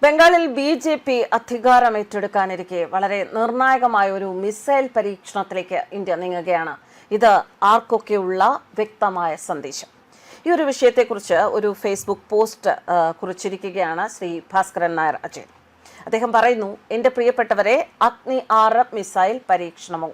ബംഗാളിൽ ബി.ജെ.പി. അധികാരം ഏറ്റെടുക്കാനിരിക്കെ വളരെ നിർണായകമായ ഒരു മിസൈൽ പരീക്ഷണത്തിലേക്ക് ഇന്ത്യ നീങ്ങുകയാണ്. ഇത് ആർക്കൊക്കെയുള്ള വ്യക്തമായ സന്ദേശം. ഈ ഒരു വിഷയത്തെക്കുറിച്ച് ഒരു ഫേസ്ബുക്ക് പോസ്റ്റ് കുറിച്ചിരിക്കുകയാണ് ശ്രീ ഭാസ്കരൻ നായർ അജയൻ. അദ്ദേഹം പറയുന്നു, എൻ്റെ പ്രിയപ്പെട്ടവരെ, അഗ്നി 6 മിസൈൽ പരീക്ഷണമോ?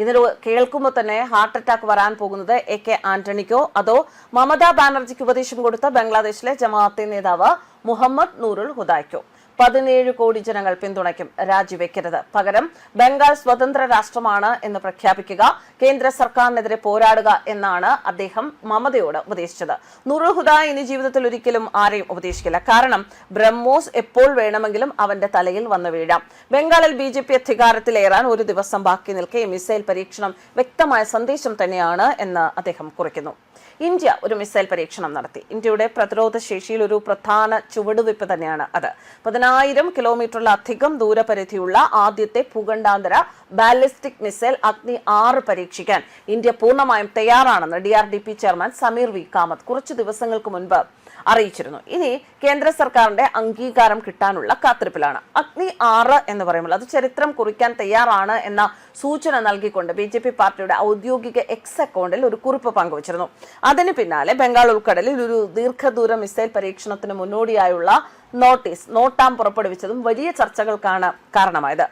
ഇതിന് കേൾക്കുമ്പോൾ തന്നെ ഹാർട്ട് അറ്റാക്ക് വരാൻ പോകുന്നത് AK ആന്റണിക്കോ അതോ മമതാ ബാനർജിക്ക് ഉപദേശം കൊടുത്ത ബംഗ്ലാദേശിലെ ജമാഅത്തെ നേതാവ് മുഹമ്മദ് നൂറുൽ ഹുദായ്ക്കോ? 17 കോടി ജനങ്ങൾ പിന്തുണയ്ക്കും. രാജിവെക്കരുത്. പകരം ബംഗാൾ സ്വതന്ത്ര രാഷ്ട്രമാണ് എന്ന് പ്രഖ്യാപിക്കുക, കേന്ദ്ര സർക്കാരിനെതിരെ പോരാടുക എന്നാണ് അദ്ദേഹം മമതയോട് ഉപദേശിച്ചത്. നൂറുൽ ഹുദ ഇനി ജീവിതത്തിൽ ഒരിക്കലും ആരെയും ഉപദേശിക്കില്ല. കാരണം ബ്രഹ്മോസ് എപ്പോൾ വേണമെങ്കിലും അവന്റെ തലയിൽ വന്നു വീഴാം. ബംഗാളിൽ ബി.ജെ.പി. അധികാരത്തിലേറാൻ ഒരു ദിവസം ബാക്കി നിൽക്കെ മിസൈൽ പരീക്ഷണം വ്യക്തമായ സന്ദേശം തന്നെയാണ് എന്ന് അദ്ദേഹം കുറിക്കുന്നു. ഇന്ത്യ ഒരു മിസൈൽ പരീക്ഷണം നടത്തി. ഇന്ത്യയുടെ പ്രതിരോധ ശേഷിയിൽ ഒരു പ്രധാന ചുവടുവയ്പ് തന്നെയാണ് അത്. 10,000 കിലോമീറ്ററിലധികം ദൂരപരിധിയുള്ള ആദ്യത്തെ ഭൂഖണ്ഡാന്തര ബാലിസ്റ്റിക് മിസൈൽ അഗ്നി 6 പരീക്ഷിക്കാൻ ഇന്ത്യ പൂർണ്ണമായും തയ്യാറാണെന്ന് DRDP ചെയർമാൻ സമീർ വി കാമത്ത് കുറച്ചു ദിവസങ്ങൾക്ക് മുൻപ് അറിയിച്ചിരുന്നു. ഇനി കേന്ദ്ര സർക്കാരിന്റെ അംഗീകാരം കിട്ടാനുള്ള കാത്തിരിപ്പിലാണ്. അഗ്നി 6 എന്ന് പറയുമ്പോൾ അത് ചരിത്രം കുറിക്കാൻ തയ്യാറാണ് എന്ന സൂചന നൽകിക്കൊണ്ട് ബി.ജെ.പി. പാർട്ടിയുടെ ഔദ്യോഗിക എക്സ് അക്കൗണ്ടിൽ ഒരു കുറിപ്പ് പങ്കുവച്ചിരുന്നു. അതിന് പിന്നാലെ ബംഗാൾ ഉൾക്കടലിൽ ഒരു ദീർഘദൂര മിസൈൽ പരീക്ഷണത്തിന് മുന്നോടിയായുള്ള നോട്ടാം പുറപ്പെടുവിച്ചതും വലിയ ചർച്ചകൾക്കാണ് കാരണമായത്.